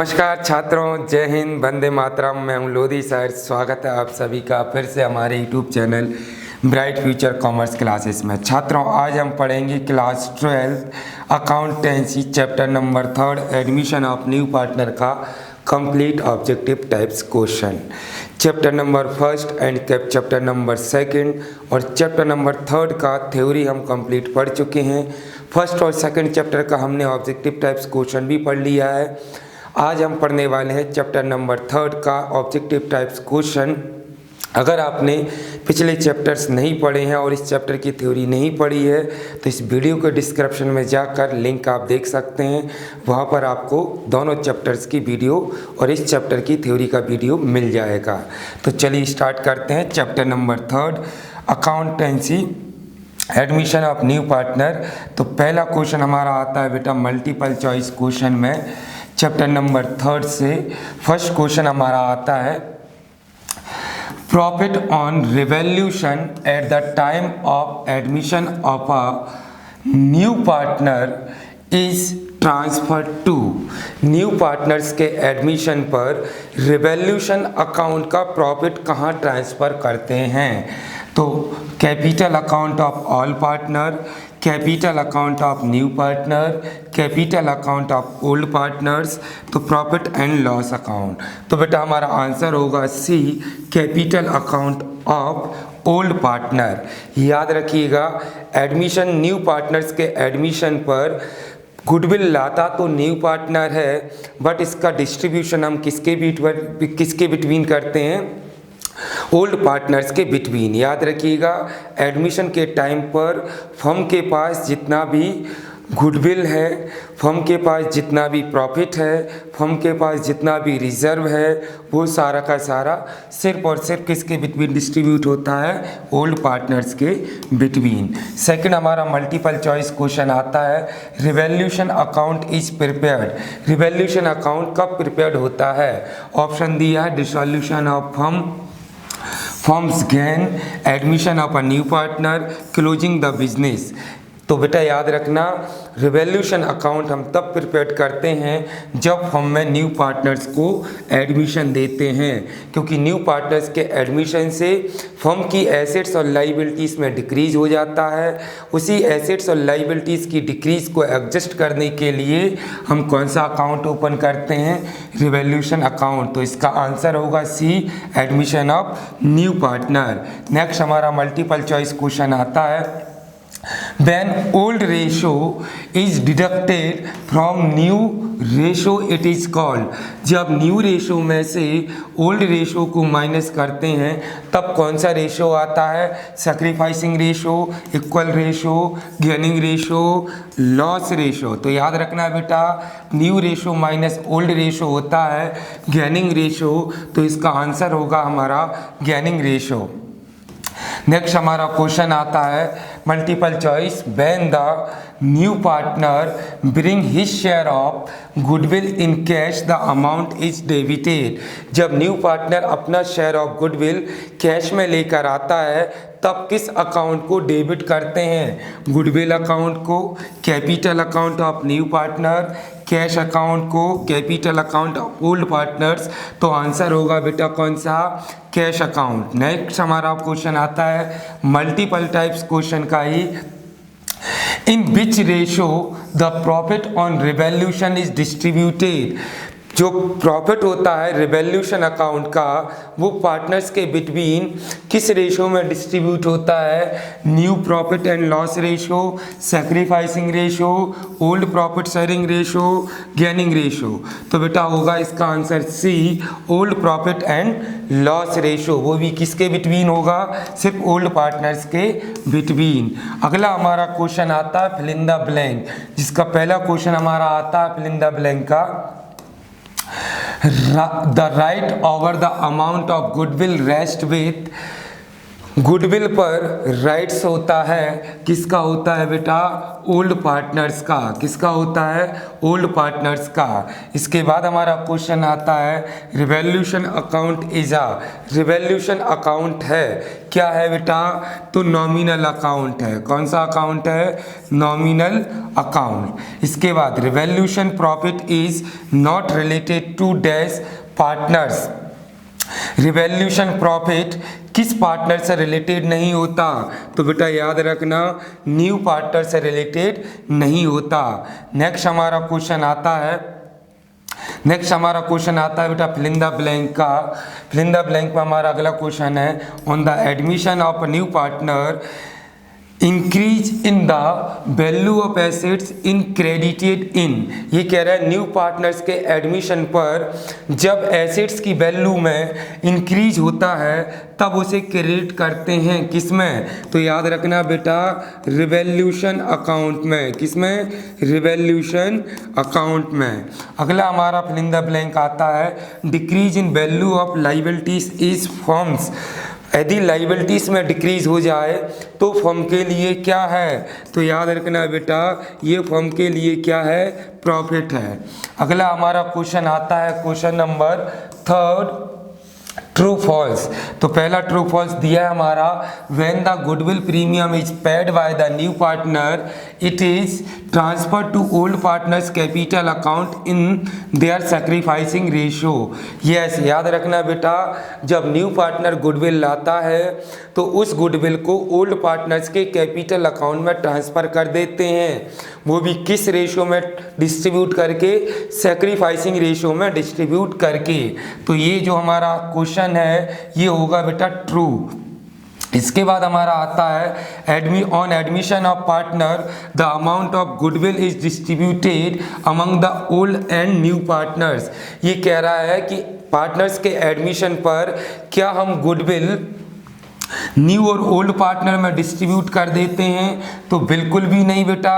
नमस्कार छात्रों, जय हिंद, वंदे मातरम। मैं हूं लोधी सर। स्वागत है आप सभी का फिर से हमारे YouTube channel bright future commerce classes में। छात्रों, आज हम पढ़ेंगे class 12 accountancy chapter number 3 admission of new partner का complete objective types question. Chapter number 1 and chapter number 2 और चैप्टर नंबर 3 का थ्योरी हम कंप्लीट पढ़ चुके हैं। फर्स्ट और सेकंड चैप्टर का हमने ऑब्जेक्टिव टाइप्स क्वेश्चन भी पढ़ लिया है। आज हम पढ़ने वाले हैं चैप्टर नंबर 3 का ऑब्जेक्टिव टाइप्स क्वेश्चन। अगर आपने पिछले चैप्टर्स नहीं पढ़े हैं और इस चैप्टर की थ्योरी नहीं पढ़ी है तो इस वीडियो के डिस्क्रिप्शन में जाकर लिंक आप देख सकते हैं। वहां पर आपको दोनों चैप्टर्स की वीडियो और इस चैप्टर की थ्योरी का वीडियो मिल जाएगा। तो चलिए स्टार्ट करते हैं chapter number 3 accountancy admission of new partner. तो पहला क्वेश्चन हमारा आता है बेटा मल्टीपल चॉइस क्वेश्चन में। चैप्टर नंबर 3 से फर्स्ट क्वेश्चन हमारा आता है, profit on revaluation at the time of admission of a new partner is transfer to. New partners के एडमिशन पर रिवैल्यूशन अकाउंट का प्रॉफिट कहाँ ट्रांसफ़र करते हैं? तो capital account of all partner, capital account of new partner, capital account of old partners, तो profit and loss account. तो बेटा हमारा आंसर होगा C, capital account of old partner. याद रखिएगा, एडमिशन न्यू पार्टनर्स के एडमिशन पर गुडविल लाता तो न्यू पार्टनर है, बट इसका डिस्ट्रीब्यूशन हम किसके बिटवीन करते हैं? ओल्ड पार्टनर्स के बिटवीन। याद रखिएगा, एडमिशन के टाइम पर फर्म के पास जितना भी गुडविल है, फर्म के पास जितना भी प्रॉफिट है, फर्म के पास जितना भी रिजर्व है, वो सारा का सारा सिर्फ और सिर्फ किसके बिटवीन डिस्ट्रीब्यूट होता है? ओल्ड पार्टनर्स के बिटवीन। सेकंड हमारा मल्टीपल चॉइस क्वेश्चन आता है, revaluation account is prepared. Revaluation account कब प्रिपेयर्ड होता है? ऑप्शन दिया है, dissolution of firms gain, admission of a new partner, closing the business. तो बेटा याद रखना, रिवैल्यूशन अकाउंट हम तब प्रिपेयर करते हैं जब फर्म में न्यू पार्टनर्स को एडमिशन देते हैं, क्योंकि न्यू पार्टनर्स के एडमिशन से फर्म की एसेट्स और लाइबिलिटीज़ में डिक्रीज हो जाता है। उसी एसेट्स और लाइबिलिटीज़ की डिक्रीज को एडजस्ट करने के लिए हम कौन सा अकाउंट ओपन करते हैं? Revaluation account. तो इसका आंसर होगा C, admission of new partner. Next हमारा मल्टीपल चॉइस क्वेश्चन आता है, when old ratio is deducted from new ratio it is called। जब न्यू रेशो में से ओल्ड रेशो को माइनस करते हैं तब कौन सा रेशो आता है? Sacrificing ratio, equal ratio, gaining ratio, loss ratio. तो याद रखना बेटा, new ratio minus old ratio होता है गेनिंग रेशो। तो इसका आंसर होगा हमारा गेनिंग रेशो। नेक्स्ट हमारा क्वेश्चन आता है multiple choice, when the new partner bring his share of goodwill in cash the amount is debited. जब न्यू पार्टनर अपना शेयर ऑफ गुडविल कैश में लेकर आता है तब किस अकाउंट को डेबिट करते हैं? गुडविल अकाउंट को, capital account of new partner, cash account को, capital account of old partners. तो आंसर होगा बेटा कौन सा? Cash account. नेक्स्ट हमारा क्वेश्चन आता है मल्टीपल टाइप्स क्वेश्चन का ही, in which ratio the profit on revaluation is distributed. जो प्रॉफिट होता है रिवैल्यूशन अकाउंट का वो पार्टनर्स के बिटवीन किस रेशो में डिस्ट्रीब्यूट होता है? New profit and loss ratio, sacrificing ratio, old profit sharing ratio, gaining ratio. तो बेटा होगा इसका answer C, old profit and loss ratio. वो भी किसके बिटवीन होगा? सिर्फ ओल्ड पार्टनर्स के बिटवीन। अगला हमारा क्वेश्चन आता है फिल इन द ब्लैंक, जिसका पहला क्वेश्चन हमारा आता है फिल इन द ब्लैंक का, the right over the amount of goodwill rest with goodwill पर राइट्स होता है, किसका होता है बेटा? ओल्ड पार्टनर्स का। किसका होता है? ओल्ड पार्टनर्स का। इसके बाद हमारा क्वेश्चन आता है revaluation account is a, revaluation account है, क्या है बेटा? तो नॉमिनल अकाउंट है। कौन सा अकाउंट है? Nominal account. इसके बाद revaluation profit is not related to dash partners. Revaluation profit किस पार्टनर से रिलेटेड नहीं होता? तो बेटा याद रखना, न्यू पार्टनर से रिलेटेड नहीं होता। नेक्स्ट हमारा क्वेश्चन आता है बेटा फिल इन द ब्लैंक का। फिल इन द ब्लैंक में हमारा अगला क्वेश्चन है on the admission of new partner increase in the value of assets in credited in. ये कह रहा है न्यू पार्टनर्स के एडमिशन पर जब एसेट्स की वैल्यू में इंक्रीज होता है तब उसे क्रेडिट करते हैं, किसमें? तो याद रखना बेटा रिवैल्यूएशन अकाउंट में। किसमें? रिवैल्यूएशन अकाउंट में। अगला हमारा फिल इन द ब्लैंक आता है decrease in value of liabilities is firms. यदि लाइबिलिटीज में डिक्रीज हो जाए तो फर्म के लिए क्या है? तो याद रखना बेटा ये फर्म के लिए क्या है? प्रॉफिट है। अगला हमारा क्वेश्चन आता है क्वेश्चन नंबर 3, ट्रू फॉल्स। तो पहला ट्रू फॉल्स दिया है हमारा when the goodwill premium is paid by the new partner it is transfer to old partners capital account in their sacrificing ratio. Yes, याद रखना बेटा जब न्यू पार्टनर गुडविल लाता है तो उस गुडविल को ओल्ड पार्टनर्स के कैपिटल अकाउंट में ट्रांसफ़र कर देते हैं। वो भी किस रेशियो में डिस्ट्रीब्यूट करके? सैक्रिफाइसिंग रेशियो में डिस्ट्रीब्यूट करके। तो ये जो हमारा क्वेश्चन है ये होगा बेटा ट्रू। इसके बाद हमारा आता है on admission of partner the amount of goodwill is distributed among the old and new partners. ये कह रहा है कि पार्टनर्स के एडमिशन पर क्या हम गुडविल न्यू और ओल्ड पार्टनर में डिस्ट्रीब्यूट कर देते हैं? तो बिल्कुल भी नहीं बेटा।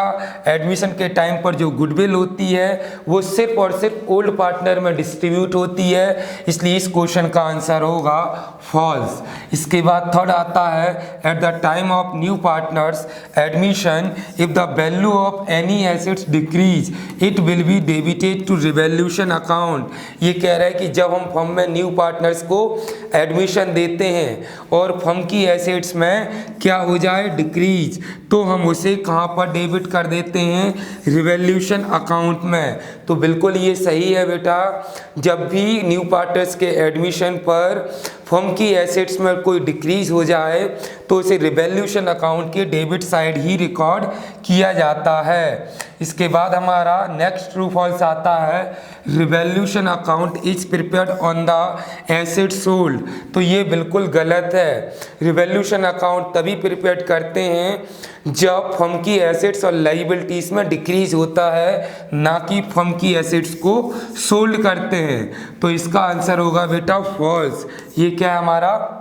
एडमिशन के टाइम पर जो गुडविल होती है वो सिर्फ और सिर्फ ओल्ड पार्टनर में डिस्ट्रीब्यूट होती है, इसलिए इस क्वेश्चन का आंसर होगा फॉल्स। इसके बाद थर्ड आता है at the time of new partners admission if the value of any assets decrease it will be debited to revaluation account. ये कह रहा है कि जब हम फर्म में न्यू पार्टनर्स को एडमिशन देते हैं और फर्म की एसेट्स में क्या हो जाए? डिक्रीज, तो हम उसे कहाँ पर डेबिट कर देते हैं? रिवैल्यूएशन अकाउंट में। तो बिल्कुल ये सही है बेटा, जब भी न्यू पार्टनर्स के एडमिशन पर फर्म की एसेट्स में कोई डिक्रीज हो जाए तो उसे रिवैल्यूएशन अकाउंट के डेबिट साइड ही रिकॉर्ड किया जाता है। इसके बाद हमारा नेक्स्ट ट्रू फॉल्स आता है revaluation account is prepared on the asset sold. तो ये बिल्कुल गलत है। रिवैल्यूएशन अकाउंट तभी प्रिपेयर करते हैं जब फर्म की एसेट्स और लाइबिलिटीज में डिक्रीज होता है, ना कि फर्म की एसेट्स को सोल्ड करते हैं। तो इसका आंसर होगा बेटा फॉल्स। ये क्या है हमारा?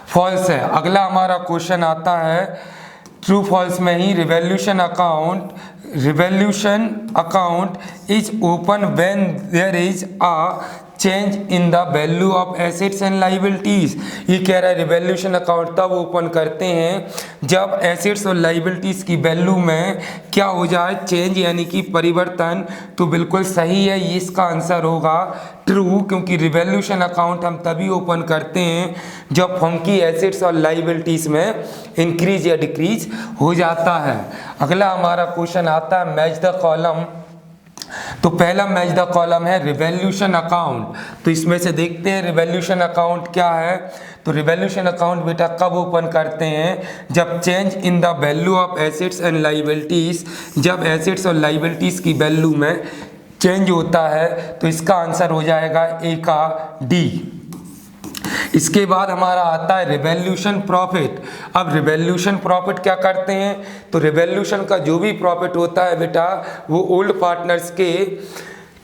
फॉल्स है। अगला हमारा क्वेश्चन आता है ट्रू फॉल्स में ही revaluation account is open when there is a change in the value of assets and liabilities. ये कह रहा है रिवैल्यूएशन अकाउंट तब ओपन करते हैं जब एसेट्स और लाइबिलिटीज की वैल्यू में क्या हो जाए? चेंज, यानी कि परिवर्तन। तो बिल्कुल सही है, ये इसका आंसर होगा ट्रू, क्योंकि रिवैल्यूएशन अकाउंट हम तभी ओपन करते हैं जब फर्म की एसेट्स और लाइबिलिटीज में इंक्रीज या डिक्रीज हो जाता है। अगला हमारा क्वेश्चन आता है मैच द कॉलम। तो पहला मैच द कॉलम है रिवैल्यूएशन अकाउंट। तो इसमें से देखते हैं रिवैल्यूएशन अकाउंट क्या है। तो रिवैल्यूएशन अकाउंट बेटा कब ओपन करते हैं? जब change in the value of assets and liabilities, जब एसेट्स और लाइबिलिटीज की वैल्यू में चेंज होता है। तो इसका आंसर हो जाएगा ए का डी। इसके बाद हमारा आता है रिवैल्यूएशन प्रॉफिट। अब रिवैल्यूएशन प्रॉफिट क्या करते हैं? तो रिवैल्यूएशन का जो भी प्रॉफिट होता है बेटा वो ओल्ड पार्टनर्स के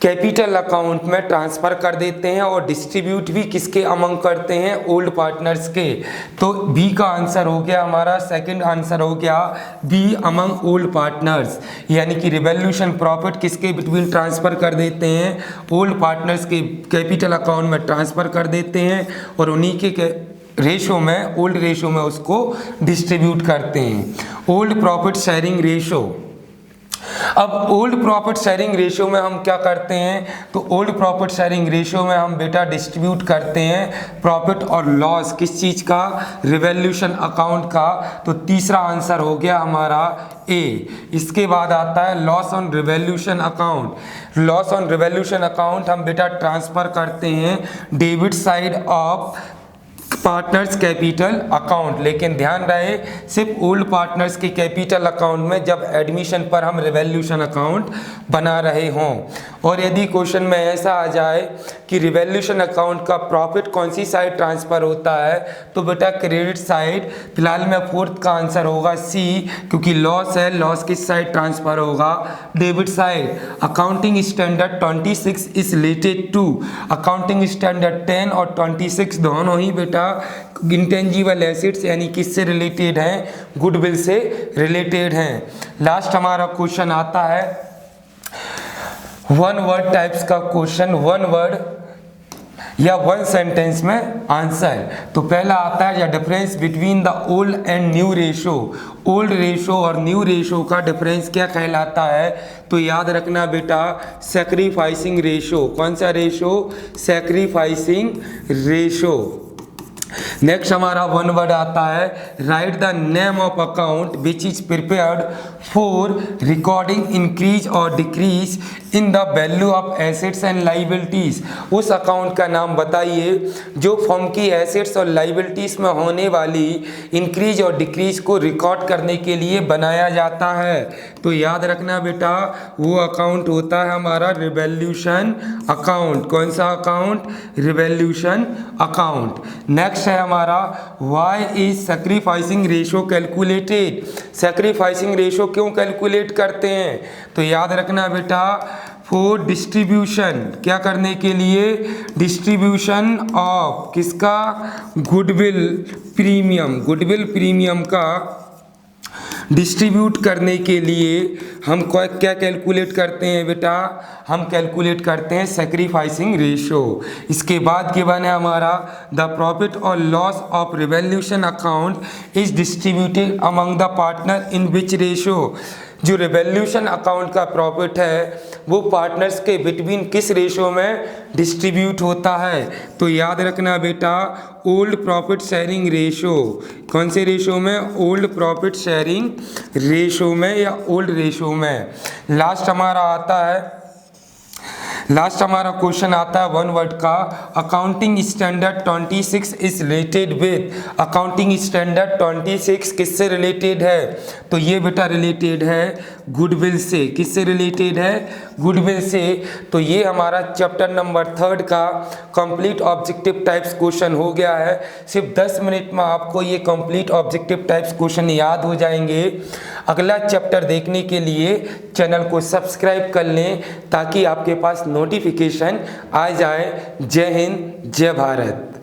कैपिटल अकाउंट में ट्रांसफ़र कर देते हैं और डिस्ट्रीब्यूट भी किसके अमंग करते हैं? ओल्ड पार्टनर्स के। तो बी का आंसर हो गया हमारा, सेकंड आंसर हो गया बी अमंग ओल्ड पार्टनर्स। यानी कि रिवैल्यूएशन प्रॉफिट किसके बिटवीन ट्रांसफ़र कर देते हैं? ओल्ड पार्टनर्स के कैपिटल अकाउंट में ट्रांसफ़र कर देते हैं और उन्हीं के रेशो में, ओल्ड रेशो में उसको डिस्ट्रीब्यूट करते हैं। Old profit sharing ratio. अब ओल्ड प्रॉफिट शेयरिंग रेशियो में हम क्या करते हैं, तो ओल्ड प्रॉफिट शेयरिंग रेशियो में हम बेटा डिस्ट्रीब्यूट करते हैं प्रॉफिट और लॉस किस चीज़ का, रिवॉल्यूशन अकाउंट का। तो तीसरा आंसर हो गया हमारा ए। इसके बाद आता है loss on revolution account. Loss on revolution account हम बेटा ट्रांसफर करते हैं debit side of partners capital account. लेकिन ध्यान रहे सिर्फ ओल्ड पार्टनर्स के कैपिटल अकाउंट में जब एडमिशन पर हम रिवॉल्यूशन अकाउंट बना रहे हों। और यदि क्वेश्चन में ऐसा आ जाए कि रिवॉल्यूशन अकाउंट का प्रॉफिट कौन सी साइड ट्रांसफर होता है, तो बेटा क्रेडिट साइड। फिलहाल में फोर्थ का आंसर होगा सी, क्योंकि लॉस है, लॉस किस साइड ट्रांसफर होगा, debit side. Accounting standard 26 is related to, accounting standard 10 और 26 दोनों ही बेटा इंटेंजिबल एसेट्स यानी किससे रिलेटेड हैं, गुडविल से रिलेटेड हैं। लास्ट हमारा क्वेश्चन आता है वन वर्ड टाइप्स का क्वेश्चन, वन वर्ड या वन सेंटेंस में आंसर। तो पहला आता है difference between the old and new ratio. Old ratio और न्यू रेशो का डिफरेंस क्या कहलाता है, तो याद रखना बेटा सैक्रिफाइसिंग रेशो। कौन सा रेशो, सैक्रिफाइसिंग रेशो। नेक्स्ट हमारा वन वर्ड आता है write the name of account which is prepared for recording increase और decrease in the value of assets and liabilities. उस अकाउंट का नाम बताइए जो फर्म की एसेट्स और लाइबिलिटीज में होने वाली इंक्रीज और डिक्रीज को रिकॉर्ड करने के लिए बनाया जाता है। तो याद रखना बेटा वो अकाउंट होता है हमारा रिवॉल्यूशन अकाउंट। कौन सा अकाउंट, रिवॉल्यूशन अकाउंट। नेक्स्ट है हमारा why is sacrificing ratio calculated. Sacrificing ratio क्यों कैलकुलेट करते हैं, तो याद रखना बेटा फॉर डिस्ट्रीब्यूशन, क्या करने के लिए, डिस्ट्रीब्यूशन ऑफ किसका, गुडविल प्रीमियम। गुडविल प्रीमियम का डिस्ट्रीब्यूट करने के लिए हम क्या कैलकुलेट करते हैं बेटा, हम कैलकुलेट करते हैं सैक्रिफाइसिंग रेशो। इसके बाद के बने हमारा द प्रॉफिट और loss of revolution account is distributed among the partner in which ratio. जो रिवॉल्यूशन अकाउंट का प्रॉफिट है वो पार्टनर्स के बिटवीन किस रेशो में डिस्ट्रीब्यूट होता है, तो याद रखना बेटा ओल्ड प्रॉफिट शेयरिंग रेशो। कौन से रेशो में, ओल्ड प्रॉफिट शेयरिंग रेशो में या ओल्ड रेशो में। लास्ट हमारा क्वेश्चन आता है वन वर्ड का accounting standard 26 is related with. Accounting standard 26 किससे रिलेटेड है, तो ये बेटा रिलेटेड है गुडविल से। किससे रिलेटेड है, गुडविल से। तो ये हमारा चैप्टर नंबर 3 का कंप्लीट ऑब्जेक्टिव टाइप्स क्वेश्चन हो गया है। सिर्फ 10 मिनट में आपको ये कंप्लीट ऑब्जेक्टिव टाइप्स क्वेश्चन याद हो जाएंगे। अगला चैप्टर देखने के लिए चैनल को सब्सक्राइब कर लें ताकि आपके पास नोटिफिकेशन आ जाए। जय हिंद, जय भारत।